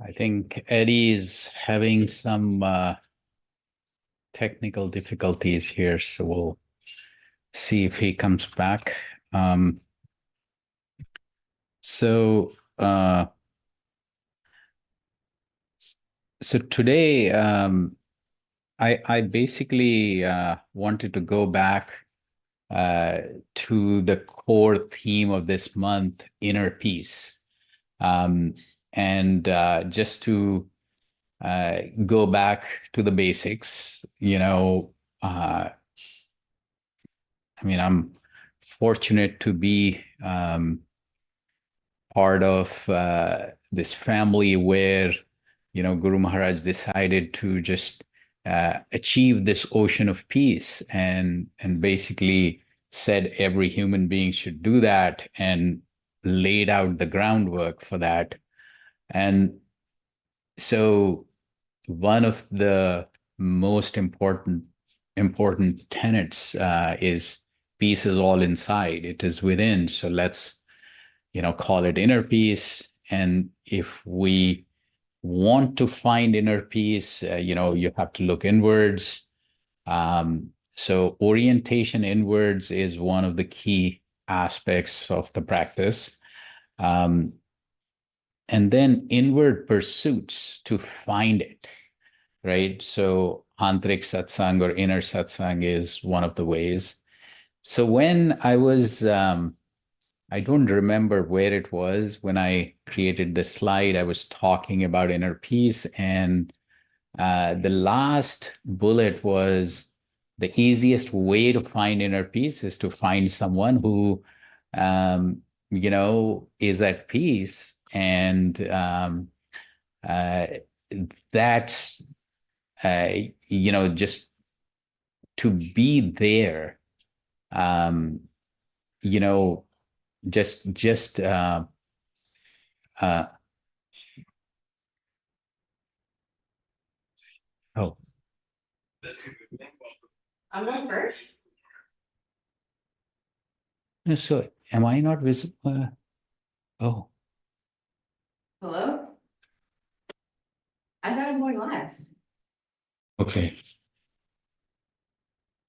I think Eddie is having some technical difficulties here, so we'll see if he comes back. Um, so, uh, so today, I basically wanted to go back uh, to the core theme of this month, inner peace, um, and just to go back to the basics. I mean, I'm fortunate to be part of this family where, Guru Maharaj decided to just achieve this ocean of peace and basically said every human being should do that and laid out the groundwork for that. And so one of the most important tenets is peace is all inside. It is within. So let's call it inner peace. And if we want to find inner peace, you have to look inwards. So orientation inwards is one of the key aspects of the practice. Um, and then inward pursuits to find it, right? So Antrik Satsang or inner Satsang is one of the ways. So when I was, I don't remember where it was when I created the slide, I was talking about inner peace. And the last bullet was the easiest way to find inner peace is to find someone who, is at peace. And uh, that's, just to be there, um, you know, just uh oh I'm going first. no, so am I not visible? Oh, Hello? I thought I'm going last. okay.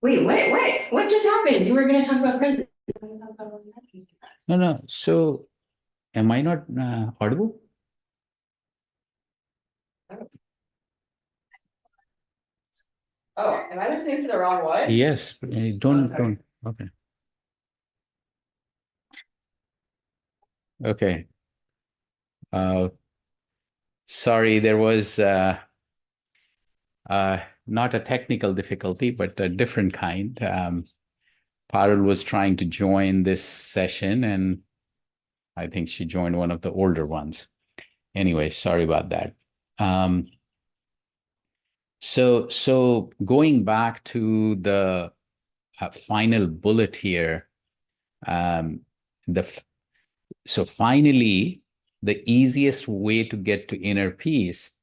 Wait, what just happened? You were gonna talk about president. No. So am I not audible? Oh, am I listening to the wrong one? Yes, don't. Okay. Okay. Uh, sorry, there was uh not a technical difficulty, but a different kind. Parul was trying to join this session, and I think she joined one of the older ones. Anyway, sorry about that. Um, so going back to the final bullet here, um, the so finally, the easiest way to get to inner peace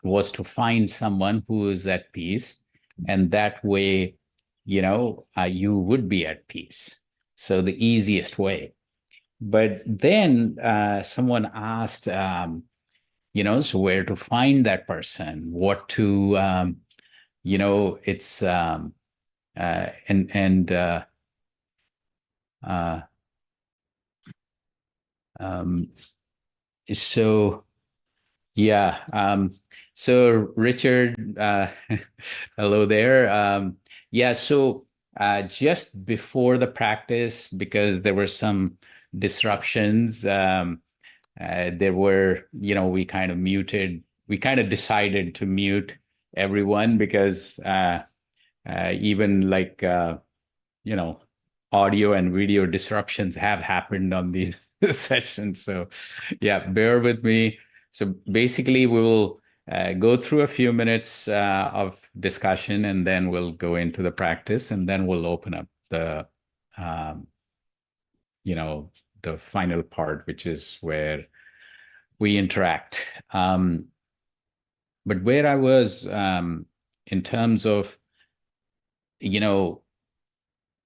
was to find someone who is at peace, and that way, you would be at peace. So the easiest way. But then someone asked, so where to find that person, what to, it's and uh, um, so yeah. So Richard, hello there. Yeah. So just before the practice, because there were some disruptions. There were, we kind of decided to mute everyone because even like, you know, audio and video disruptions have happened on these sessions. So, yeah, bear with me. So, basically, we will go through a few minutes of discussion and then we'll go into the practice and then we'll open up um, the final part, which is where we interact. But where I was in terms of, you know,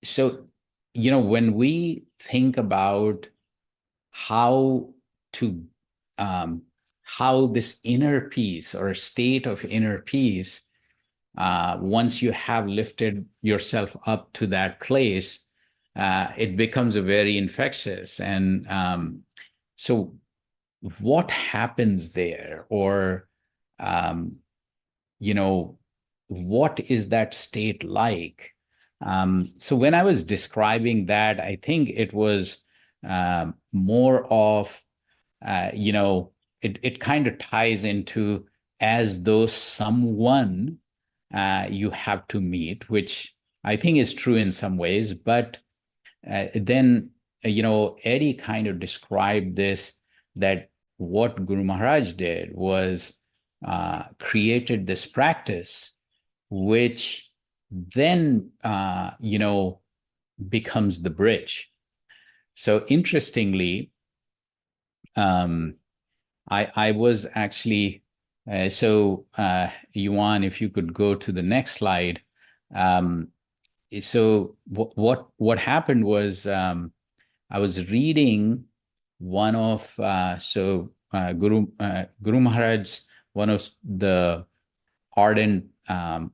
so, when we think about how to um, how this inner peace or state of inner peace, once you have lifted yourself up to that place, it becomes a very infectious. And so what happens there? Or, um, what is that state like? So when I was describing that, I think it was more of, it kind of ties into as though someone you have to meet, which I think is true in some ways. But then, Eddie kind of described this, that what Guru Maharaj did was created this practice, which then, becomes the bridge. So interestingly, I was actually, Yuan, if you could go to the next slide. So what happened was, I was reading one of Guru Maharaj's, one of the ardent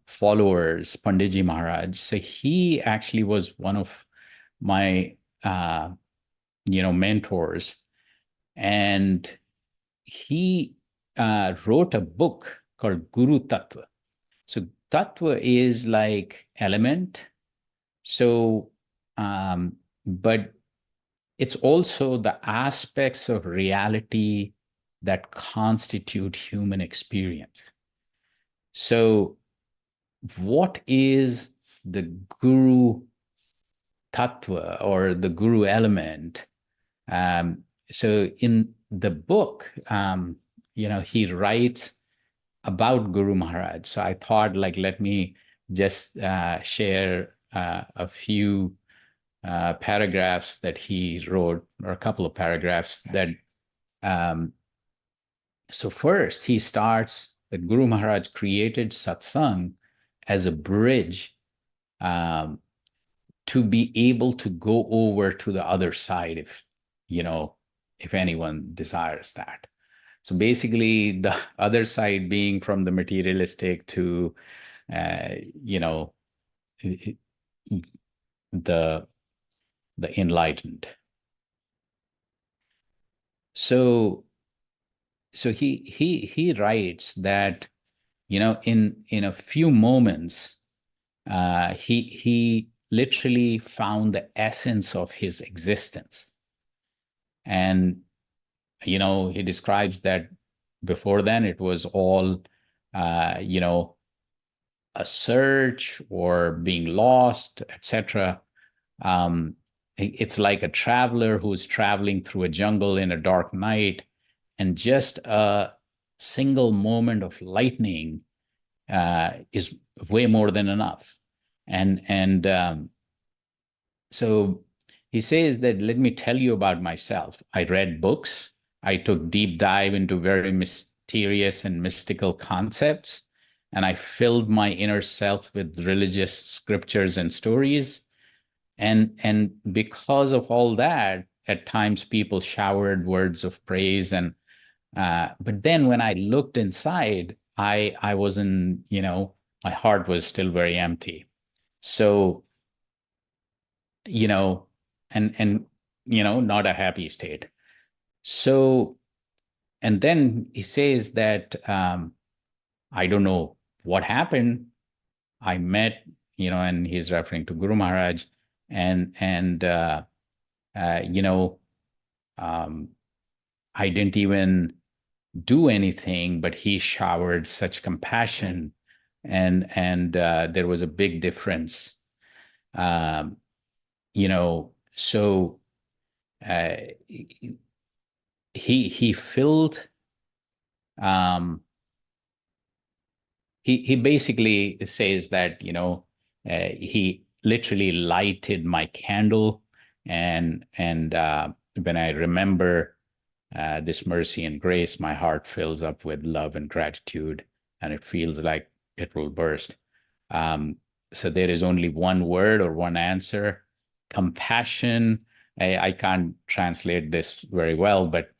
followers, Panditji Maharaj. So he actually was one of my mentors, and he wrote a book called Guru Tattva. So Tattva is like element. So, but it's also the aspects of reality that constitute human experience. So what is the Guru Tattva or the Guru element? So in the book, he writes about Guru Maharaj. So I thought, like, let me just share a few paragraphs that he wrote, or a couple of paragraphs that. So first, he starts that Guru Maharaj created Satsang as a bridge to be able to go over to the other side, if anyone desires that. So basically, the other side being from the materialistic to, the enlightened. So he writes that, in a few moments, he literally found the essence of his existence. And he describes that before then it was all a search or being lost, etc. It's like a traveler who's traveling through a jungle in a dark night, and just a single moment of lightning is way more than enough. And so he says that, let me tell you about myself. I read books. I took deep dive into very mysterious and mystical concepts, and I filled my inner self with religious scriptures and stories. And because of all that, at times people showered words of praise. And but then when I looked inside, I wasn't, my heart was still very empty. So, and not a happy state. So, and then he says that, I don't know what happened. I met, and he's referring to Guru Maharaj, and I didn't even do anything, but he showered such compassion, and there was a big difference. So he filled. He basically says that, he literally lighted my candle, and when I remember this mercy and grace, my heart fills up with love and gratitude, and it feels like it will burst. So there is only one word or one answer: compassion. I can't translate this very well, but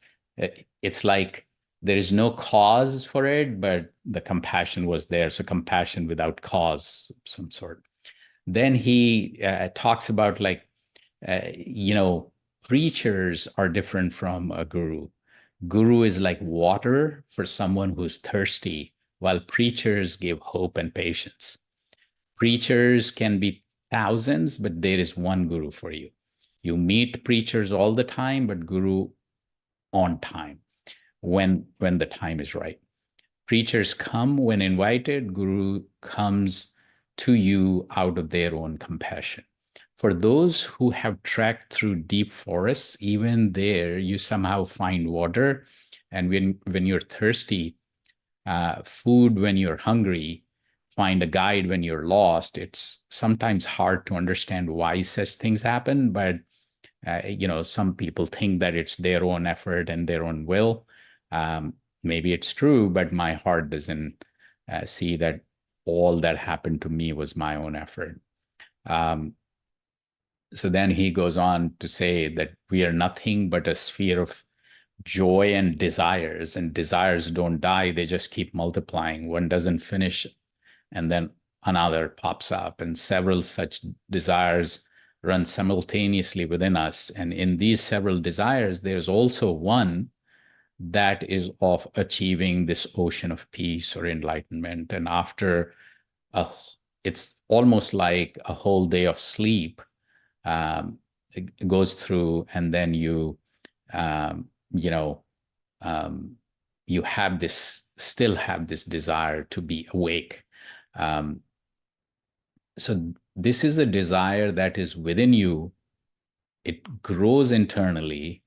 it's like there is no cause for it, but the compassion was there. So compassion without cause, some sort. Then he talks about like, preachers are different from a guru. Guru is like water for someone who's thirsty, while preachers give hope and patience. Preachers can be thousands, but there is one guru for you. You meet preachers all the time, but guru on time, when the time is right. Preachers come when invited, guru comes to you out of their own compassion. For those who have trekked through deep forests, even there you somehow find water. And when you're thirsty, food when you're hungry, find a guide when you're lost. It's sometimes hard to understand why such things happen, but some people think that it's their own effort and their own will. Maybe it's true, but my heart doesn't see that all that happened to me was my own effort. So then he goes on to say that we are nothing but a sphere of joy and desires don't die, they just keep multiplying. One doesn't finish, and then another pops up, and several such desires run simultaneously within us. And in these several desires, there's also one that is of achieving this ocean of peace or enlightenment. And after a, it's almost like a whole day of sleep, it goes through, and then um, you know, you still have this desire to be awake. Um, so this is a desire that is within you. It grows internally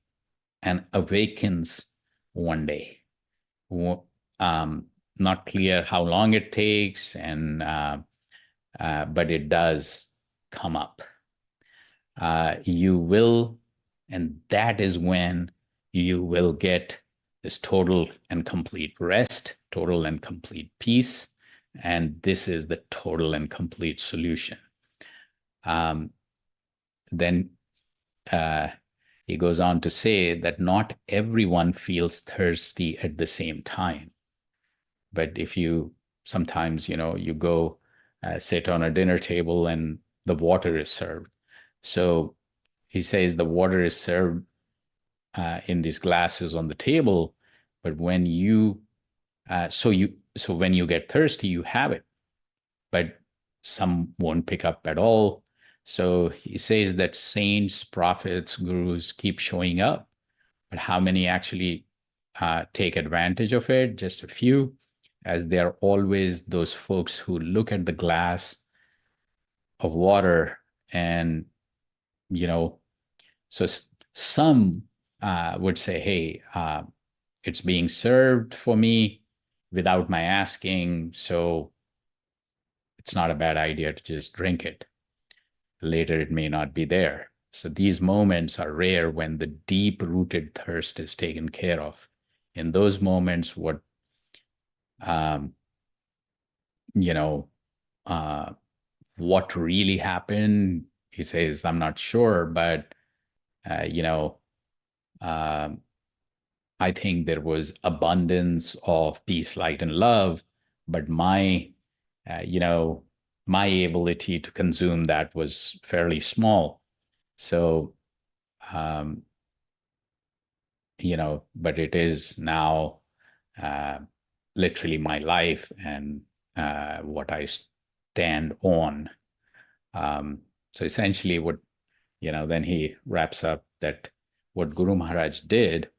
and awakens one day. Um, Not clear how long it takes, but it does come up. You will, and that is when you will get this total and complete rest, total and complete peace, and this is the total and complete solution. Then he goes on to say that not everyone feels thirsty at the same time. But if you sometimes, you go sit on a dinner table and the water is served. So he says the water is served in these glasses on the table, but when so when you get thirsty, you have it, but some won't pick up at all. So he says that saints, prophets, gurus keep showing up, but how many actually take advantage of it? Just a few, as there are always those folks who look at the glass of water and, so some would say, hey, it's being served for me without my asking, so it's not a bad idea to just drink it. Later, it may not be there. So these moments are rare when the deep-rooted thirst is taken care of. In those moments, um, you know, what really happened, he says, I'm not sure, but, um, I think there was abundance of peace, light, and love, but uh, you know, my ability to consume that was fairly small. So, um, but it is now uh, literally my life and what I stand on. So essentially, then he wraps up that what Guru Maharaj did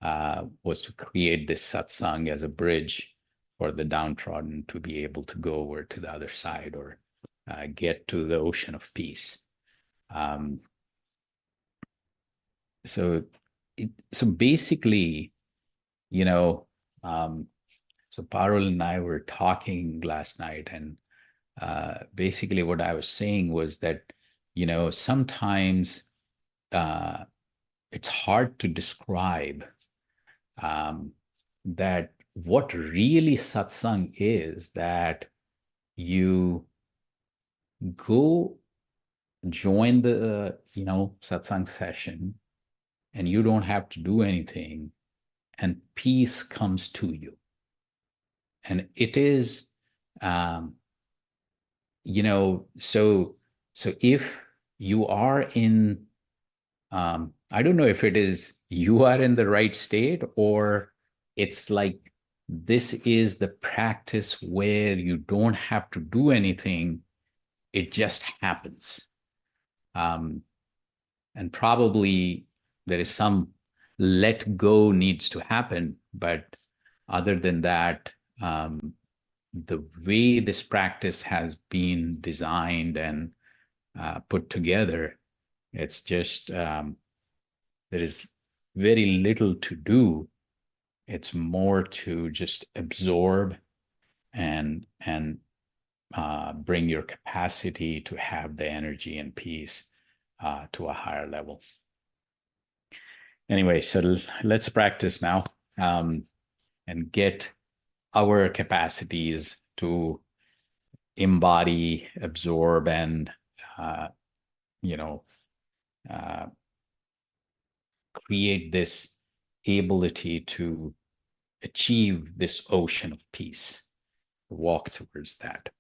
was to create this satsang as a bridge for the downtrodden to be able to go over to the other side or get to the ocean of peace. Um, so, so basically, you know, um, so Parul and I were talking last night, and basically what I was saying was that, sometimes it's hard to describe that what really satsang is, that you go join the satsang session and you don't have to do anything, and peace comes to you. And it is, um, so if you are in, I don't know if it is you are in the right state, or it's like this is the practice where you don't have to do anything, it just happens. And probably there is some let go needs to happen, but other than that, the way this practice has been designed and put together, it's just there is very little to do. It's more to just absorb and bring your capacity to have the energy and peace to a higher level. Anyway, so let's practice now, and get our capacities to embody, absorb, and uh, you know uh, create this ability to achieve this ocean of peace, walk towards that.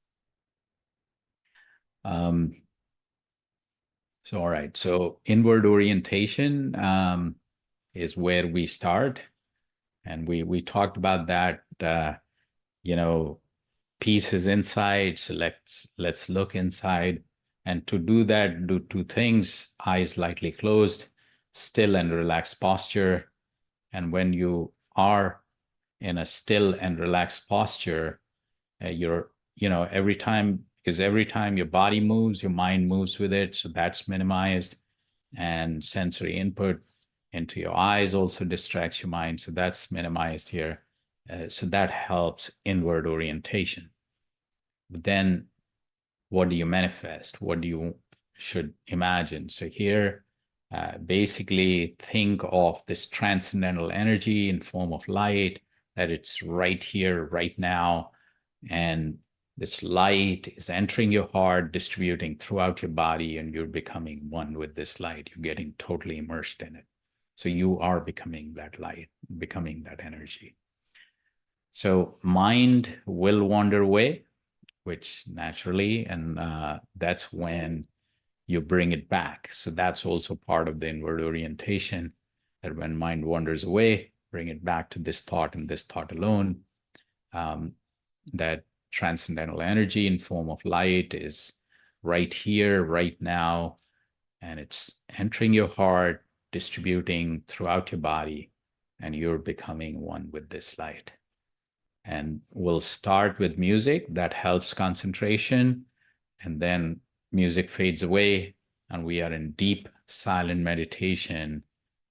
Um, so, all right. So inward orientation is where we start. And we talked about that, you know, peace is inside. So let's look inside. And to do that, do two things: eyes lightly closed, still and relaxed posture. And when you are in a still and relaxed posture, you're, every time, because every time your body moves, your mind moves with it. So that's minimized. And sensory input into your eyes also distracts your mind. So that's minimized here. So that helps inward orientation. But then what do you manifest? What do you should imagine? So here, basically think of this transcendental energy in form of light, that it's right here, right now. And this light is entering your heart, distributing throughout your body, and you're becoming one with this light. You're getting totally immersed in it. So you are becoming that light, becoming that energy. So mind will wander away, which naturally, and that's when you bring it back. So that's also part of the inward orientation, that when mind wanders away, bring it back to this thought and this thought alone. That transcendental energy in form of light is right here, right now, and it's entering your heart, distributing throughout your body, and you're becoming one with this light. And we'll start with music that helps concentration, and then music fades away and we are in deep silent meditation,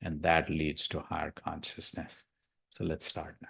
and that leads to higher consciousness. So let's start now.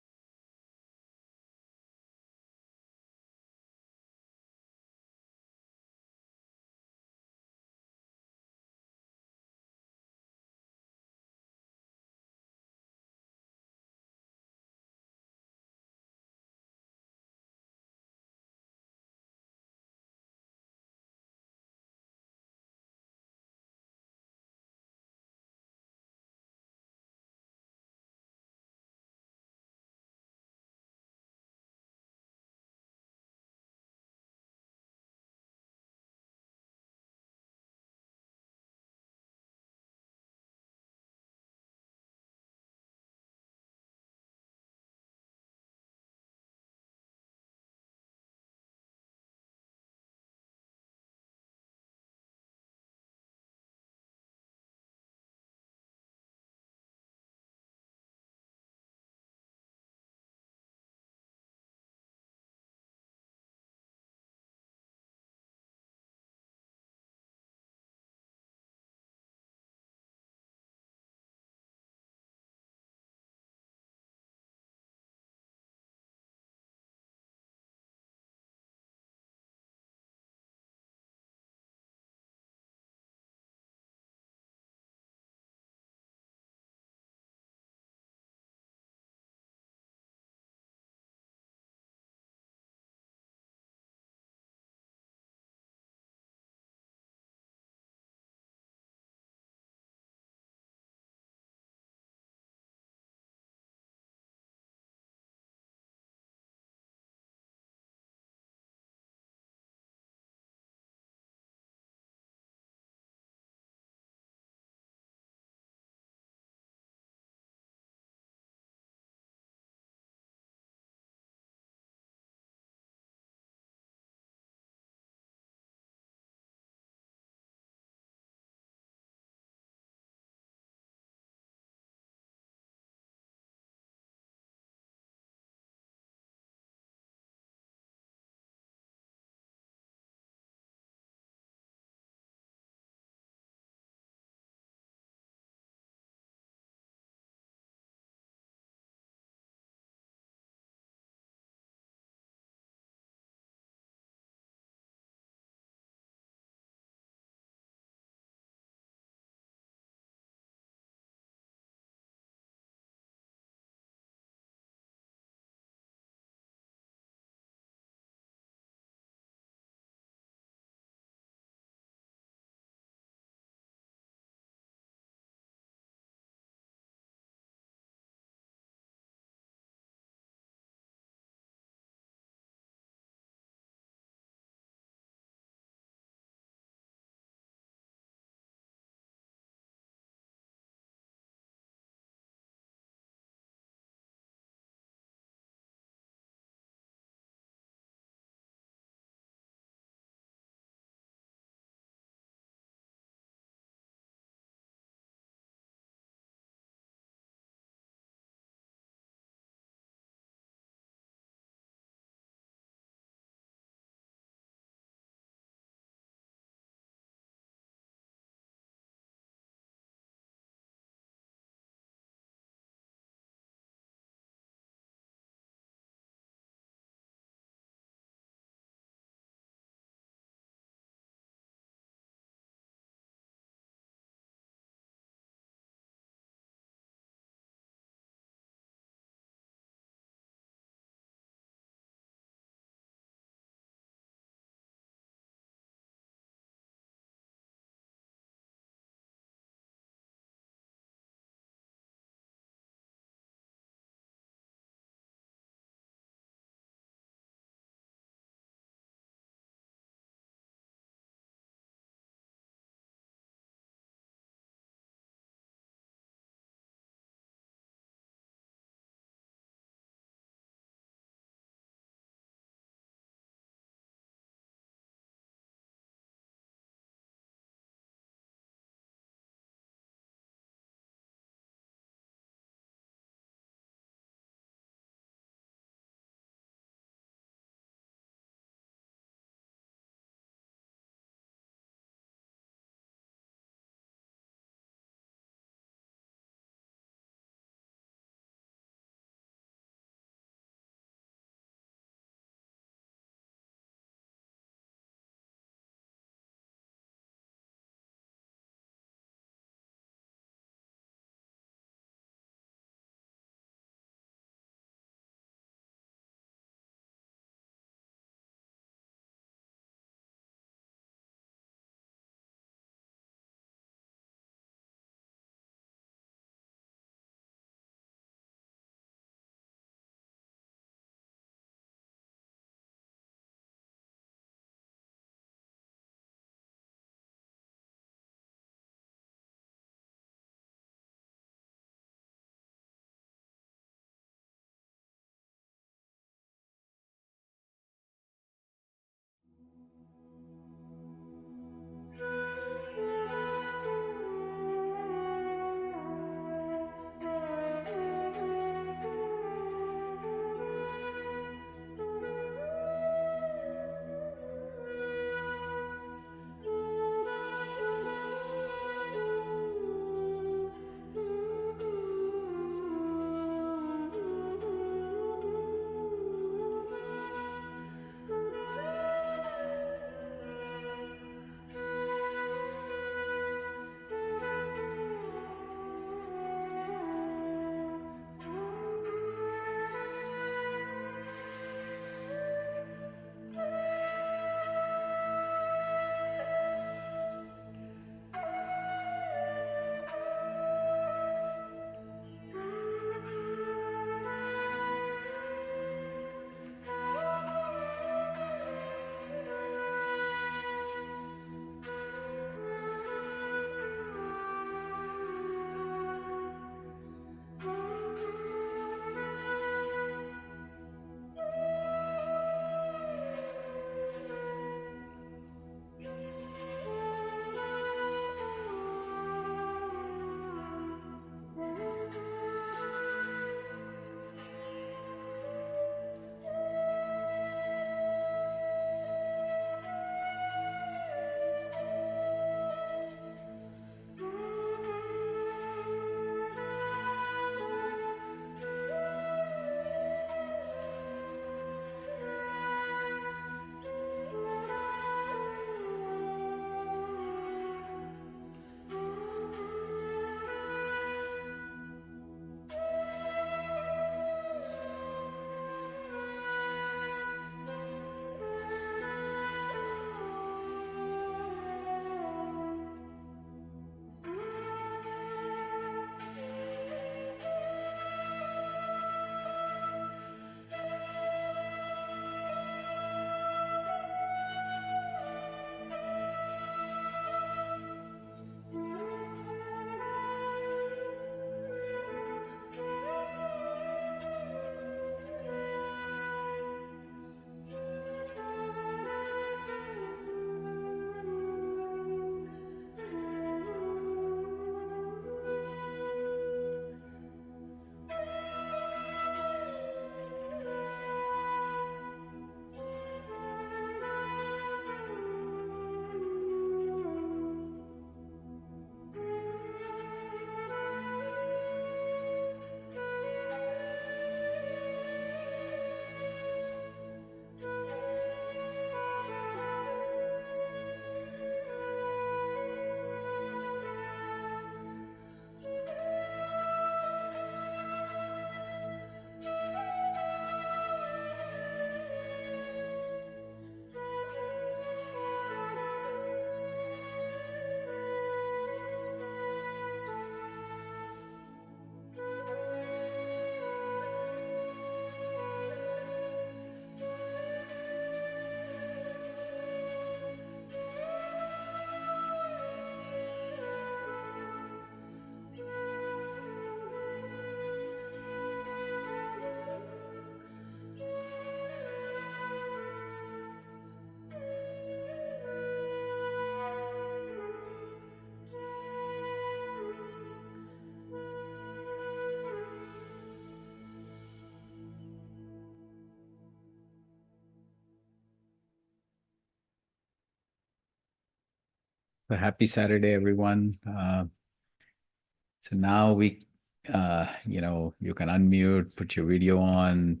So happy Saturday, everyone. So now you can unmute, put your video on,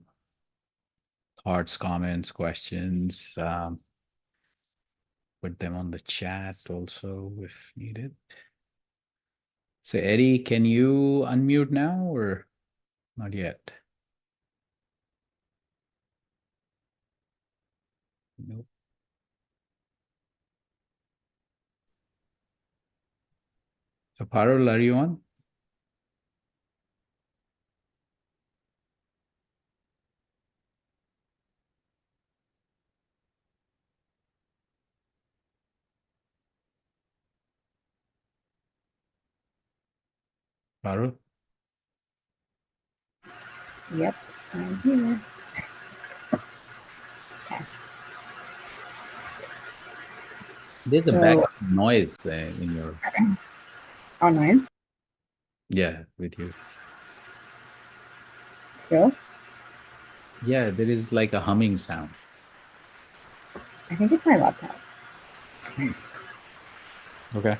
thoughts, comments, questions, put them on the chat also if needed. So Eddie, can you unmute now or not yet? Nope. So Parul, are you on? Parul? Yep, I'm here. Okay. There's a So background noise in your, online yeah, with you. still. Yeah, there is like a humming sound. I think it's my laptop. Hmm. Okay.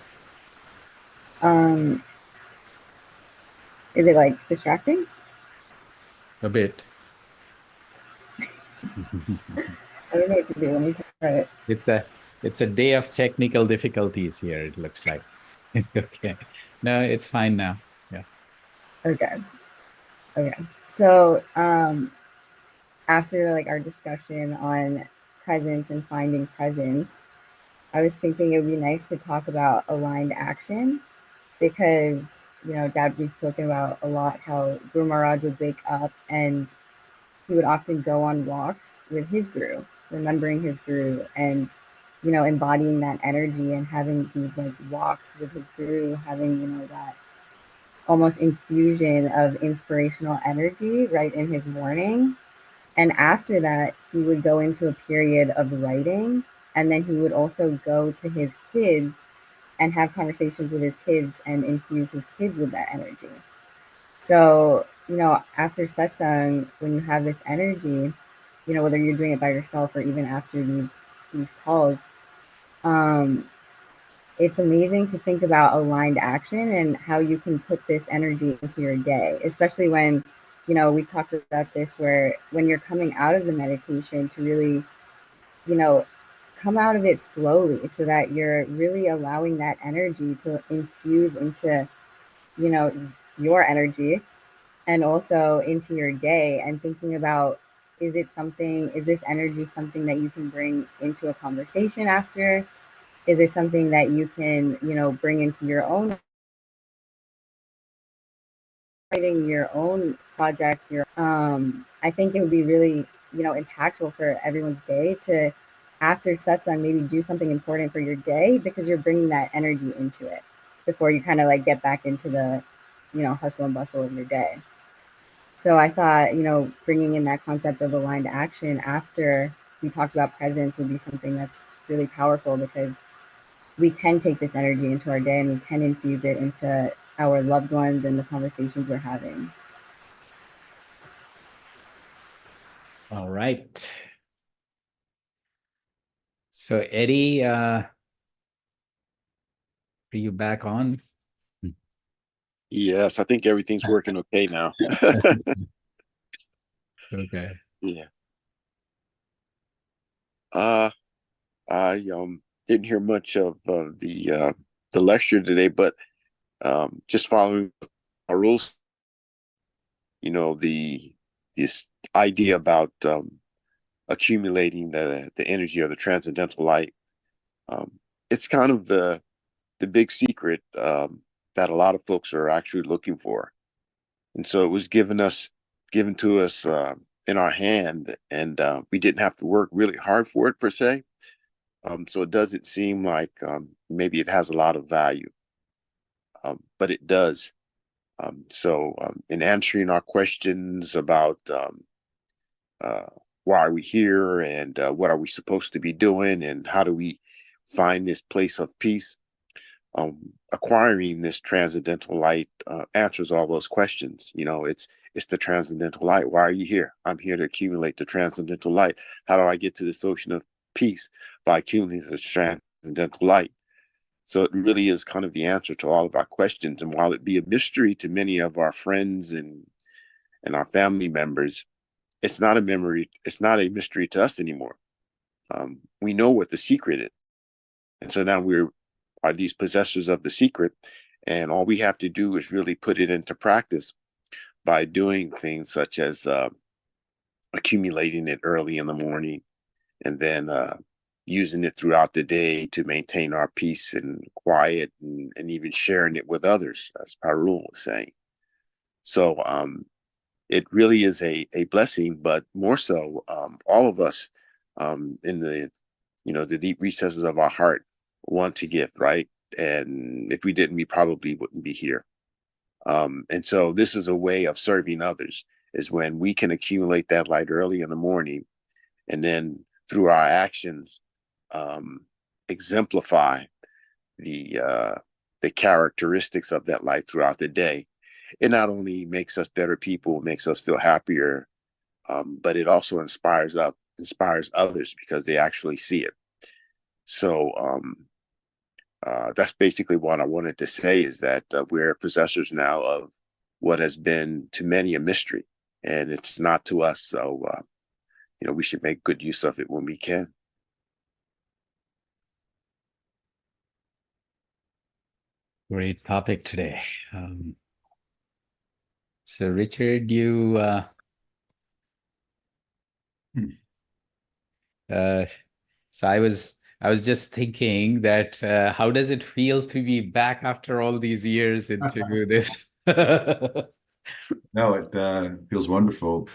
Um, is it like distracting? A bit. I don't know what to do. Let me try it. It's a day of technical difficulties here, it looks like. Okay. No, it's fine now. Yeah. Okay. Okay. So after like our discussion on presence and finding presence, I was thinking it would be nice to talk about aligned action because, Dad, we've spoken about a lot how Guru Maharaj would wake up and he would often go on walks with his guru, remembering his guru and, embodying that energy and having these like walks with his guru, having, that almost infusion of inspirational energy right in his morning. And after that, he would go into a period of writing. And then he would also go to his kids and have conversations with his kids and infuse his kids with that energy. So, after satsang, when you have this energy, whether you're doing it by yourself or even after these calls, um, it's amazing to think about aligned action and how you can put this energy into your day, especially when, we've talked about this where when you're coming out of the meditation to really, you know, come out of it slowly so that you're really allowing that energy to infuse into, you know, your energy and also into your day and thinking about is this energy something that you can bring into a conversation after? Is it something that you can, bring into your own writing, your own projects, your I think it would be really, impactful for everyone's day to after satsang maybe do something important for your day because you're bringing that energy into it before you kind of like get back into the, hustle and bustle of your day. So I thought, bringing in that concept of aligned action after we talked about presence would be something that's really powerful because we can take this energy into our day and we can infuse it into our loved ones and the conversations we're having. All right. So Eddie, are you back on? Yes, I think everything's working okay now. Okay. Yeah. I didn't hear much of the lecture today, but just following our rules, the this idea about accumulating the energy or the transcendental light. Um, it's kind of the big secret that a lot of folks are actually looking for. And so it was given to us in our hand, and we didn't have to work really hard for it per se. So it doesn't seem like maybe it has a lot of value, but it does. In answering our questions about uh, why are we here and what are we supposed to be doing and how do we find this place of peace, acquiring this transcendental light answers all those questions. It's the transcendental light. Why are you here? I'm here to accumulate the transcendental light. How do I get to this ocean of peace? By accumulating the transcendental light. So it really is kind of the answer to all of our questions. And while it be a mystery to many of our friends and our family members, it's not a memory. It's not a mystery to us anymore. We know what the secret is. And so now are these possessors of the secret. And all we have to do is really put it into practice by doing things such as accumulating it early in the morning, and then using it throughout the day to maintain our peace and quiet, and even sharing it with others, as Parul was saying. So it really is a blessing, but more so, all of us in the deep recesses of our heart want to give, right? And if we didn't, we probably wouldn't be here. And so this is a way of serving others, is when we can accumulate that light early in the morning, and then through our actions exemplify the characteristics of that light throughout the day. It not only makes us better people, makes us feel happier, but it also inspires others because they actually see it. So that's basically what I wanted to say, is that we're possessors now of what has been to many a mystery, and it's not to us. So we should make good use of it when we can. Great topic today. So Richard, you so I was just thinking that how does it feel to be back after all these years into this? No, it feels wonderful.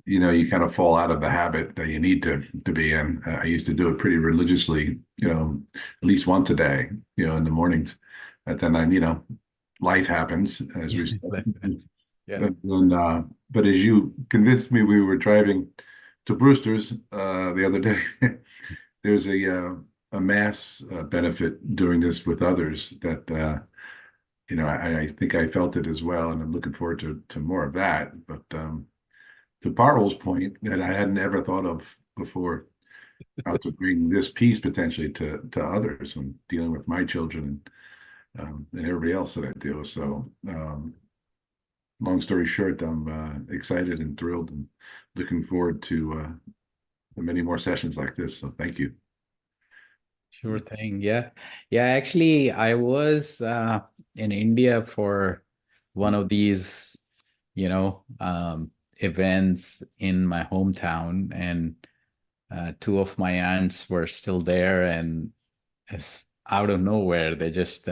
You kind of fall out of the habit that you need to be in. I used to do it pretty religiously, at least once a day, in the mornings. But then life happens, as we said. Yeah. But as you convinced me, we were driving to Brewster's the other day. There's a mass benefit doing this with others that I think I felt it as well, and I'm looking forward to more of that. But to Parul's point that I hadn't ever thought of before, how to bring this piece potentially to others. I'm dealing with my children and everybody else that I deal with. So long story short, I'm excited and thrilled and looking forward to many more sessions like this. So thank you. Sure thing. Yeah. Yeah, actually, I was in India for one of these, events in my hometown, and two of my aunts were still there, and out of nowhere, they just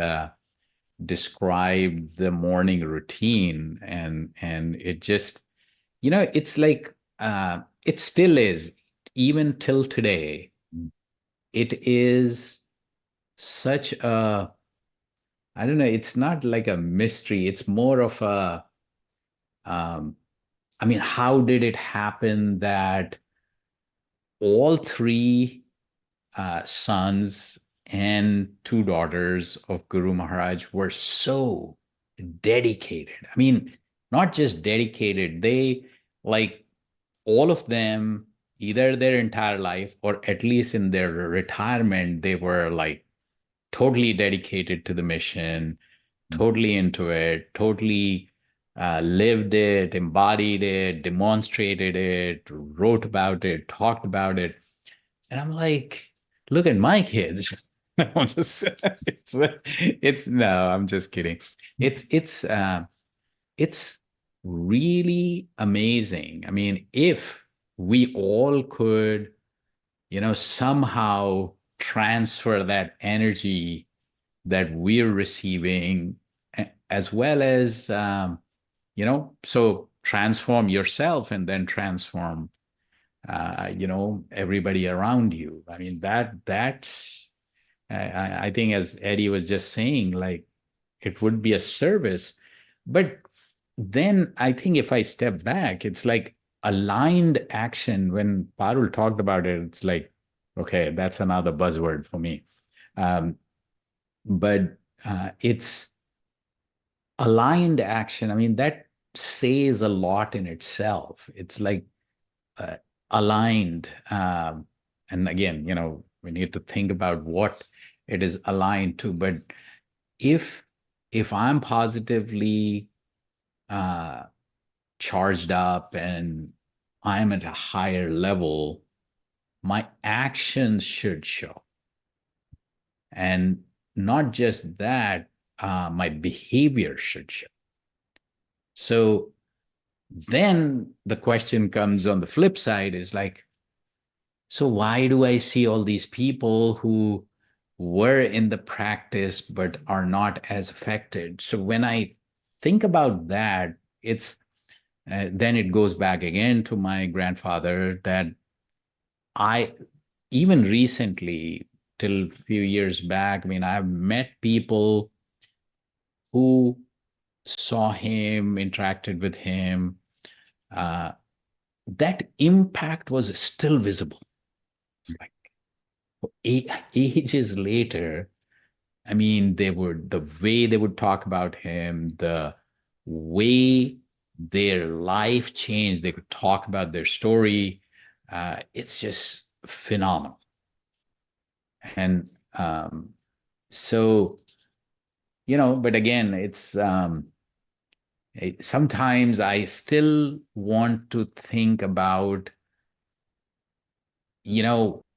described the morning routine, and it just, it's like it still is, even till today. It is such a, I don't know, it's not like a mystery. It's more of a, how did it happen that all three sons and two daughters of Guru Maharaj were so dedicated? I mean, not just dedicated, they, like, all of them, either their entire life or at least in their retirement, they were like totally dedicated to the mission, totally into it, totally lived it, embodied it, demonstrated it, wrote about it, talked about it. And I'm like, look at my kids. I'm just, no, I'm just kidding. It's really amazing. I mean, if we all could, somehow transfer that energy that we're receiving, as well as, so transform yourself and then transform, everybody around you. I mean, that's, I think, as Eddie was just saying, like, it would be a service. But then I think if I step back, it's like aligned action. When Parul talked about it, it's like, okay, that's another buzzword for me. But it's aligned action. I mean, that says a lot in itself. It's like aligned. And again, we need to think about what it is aligned to. But if I'm positively charged up and I'm at a higher level, my actions should show. And not just that, my behavior should show. So then the question comes on the flip side is like, so why do I see all these people who were in the practice but are not as affected? So when I think about that, it's then it goes back again to my grandfather that I, even recently, till a few years back, I mean, I've met people who saw him, interacted with him. That impact was still visible. Like ages later, I mean, the way they would talk about him, the way their life changed, they could talk about their story. It's just phenomenal. And so, but again, it's sometimes I still want to think about,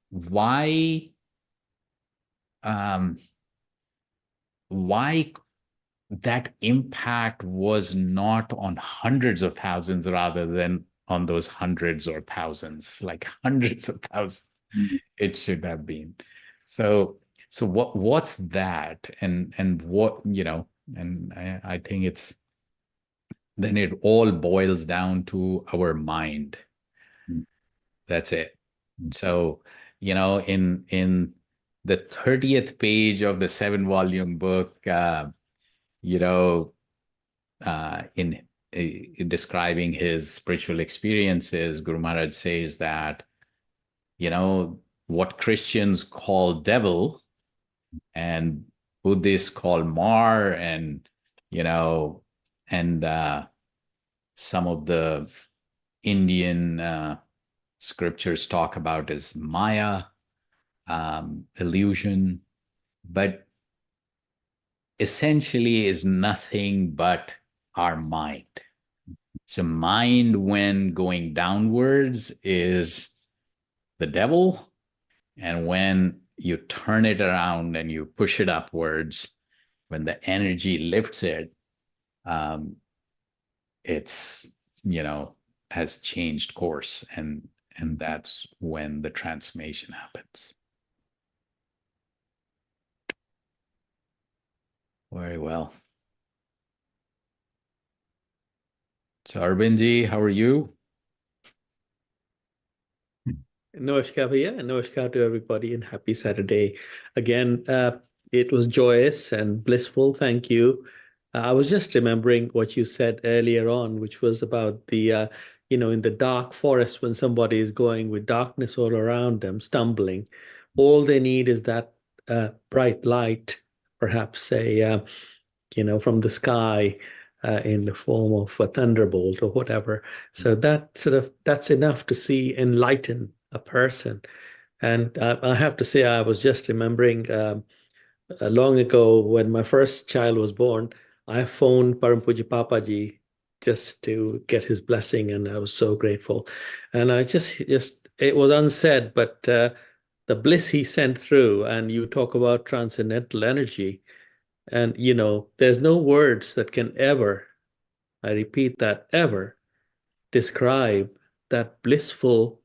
why that impact was not on hundreds of thousands rather than on those hundreds or thousands, like hundreds of thousands. It should have been. So what's that? And what, and I think then it all boils down to our mind. That's it. So, in the 30th page of the 7-volume book, in describing his spiritual experiences, Guru Maharaj says that, what Christians call devil and Buddhists call Mar, and, and some of the Indian scriptures talk about as Maya, illusion, but essentially is nothing but our mind. So mind, when going downwards, is the devil. And when you turn it around and you push it upwards, when the energy lifts it, it's, has changed course. And that's when the transformation happens. Very well. So Arvindji, how are you? Namaskar, Bhaiya, and namaskar to everybody, and happy Saturday. Again, it was joyous and blissful. Thank you. I was just remembering what you said earlier on, which was about the, in the dark forest when somebody is going with darkness all around them, stumbling, all they need is that bright light, perhaps from the sky, in the form of a thunderbolt or whatever. So that's enough to see enlighten a person. And I have to say, I was just remembering long ago when my first child was born, I phoned Param Puji Papaji just to get his blessing, and I was so grateful. And I just it was unsaid, but the bliss he sent through, and you talk about transcendental energy, and there's no words that can ever, I repeat that, ever describe that blissful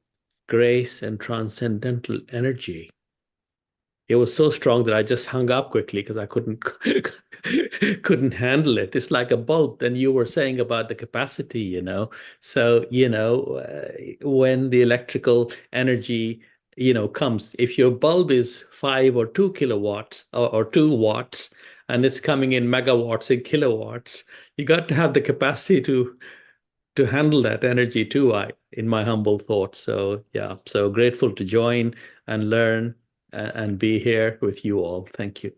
grace and transcendental energy. It was so strong that I just hung up quickly because I couldn't handle it. It's like a bulb. And you were saying about the capacity, So, when the electrical energy, comes, if your bulb is 5 or 2 kilowatts or 2 watts, and it's coming in megawatts and kilowatts, you got to have the capacity to handle that energy too, in my humble thought. So yeah, so grateful to join and learn and be here with you all. Thank you.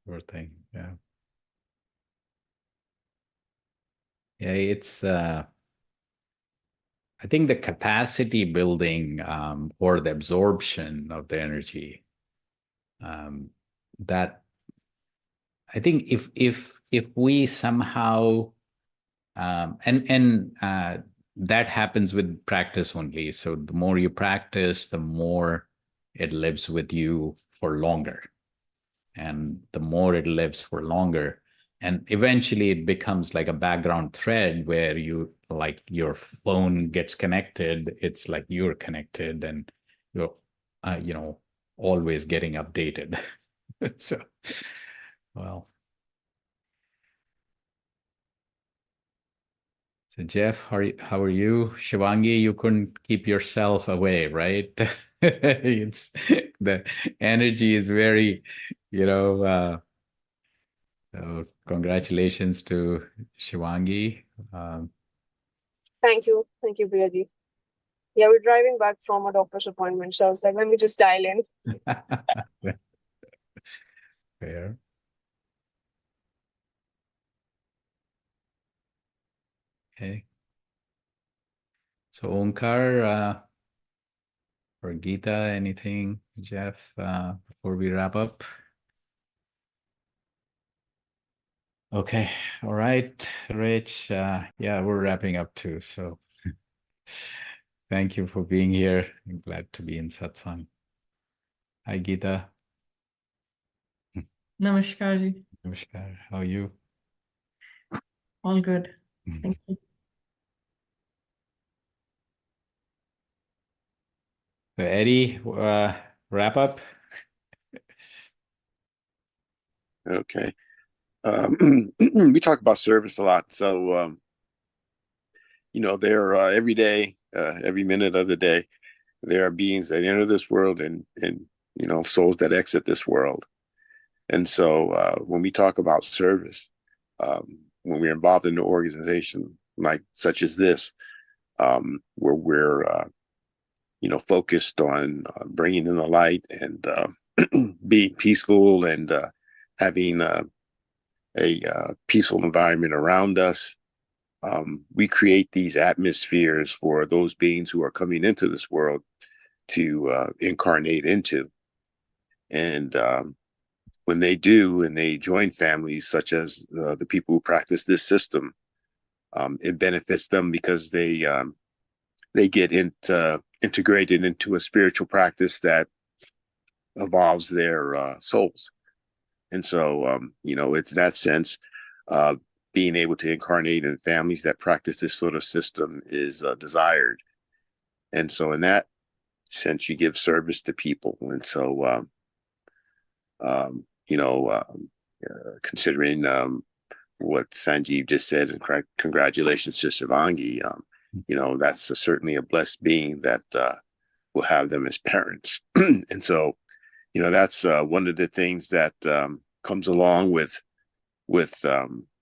Sure thing. Yeah. Yeah, it's I think the capacity building, or the absorption of the energy that I think if we somehow that happens with practice only. So the more you practice, the more it lives with you for longer. And the more it lives for longer, and eventually it becomes like a background thread where you, like, your phone gets connected, it's like you're connected and you're always getting updated. So, well, so Jeff, how are you? Shivangi, you couldn't keep yourself away, right? It's the energy is very, so congratulations to Shivangi. Thank you. Thank you, Priyaji. Yeah, we're driving back from a doctor's appointment. So I was like, let me just dial in. Fair. Okay. So Omkar, or Geeta, anything, Jeff, before we wrap up? Okay. All right, Rich. Yeah, we're wrapping up too. So thank you for being here. I'm glad to be in Satsang. Hi, Geeta. Namaskar ji. Namaskar. How are you? All good. Thank you. So Eddie, wrap up. Okay. We talk about service a lot. So, there every day, every minute of the day, there are beings that enter this world and souls that exit this world. And so when we talk about service, when we're involved in an organization like such as this, where we're focused on bringing in the light and being peaceful and having a peaceful environment around us, we create these atmospheres for those beings who are coming into this world to incarnate into. And when they do, and they join families such as the people who practice this system, it benefits them because they get integrated into a spiritual practice that evolves their souls. And so, it's in that sense, being able to incarnate in families that practice this sort of system is desired. And so in that sense, you give service to people. And so, considering what Sanjeev just said, and congratulations to Shivangi, that's certainly a blessed being that will have them as parents. And so, that's one of the things that comes along with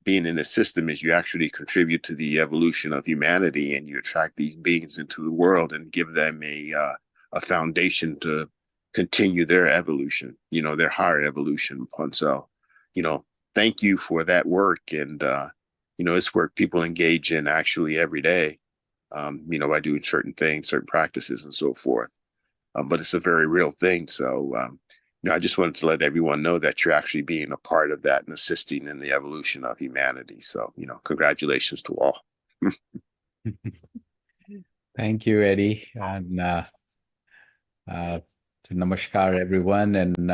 being in the system, is you actually contribute to the evolution of humanity, and you attract these beings into the world and give them a foundation to continue their evolution, their higher evolution. And so, thank you for that work. And, it's work people engage in actually every day, by doing certain things, certain practices and so forth. But it's a very real thing. So, I just wanted to let everyone know that you're actually being a part of that and assisting in the evolution of humanity. So, congratulations to all. Thank you, Eddie. And so namaskar, everyone. And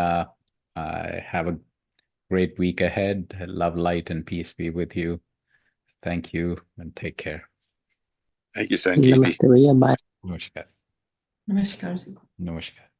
have a great week ahead. Love, light, and peace be with you. Thank you and take care. Thank you, Sangeeta. Namaste, bhaiya. Bye. Namaskar. Namaskar ji. Namaskar.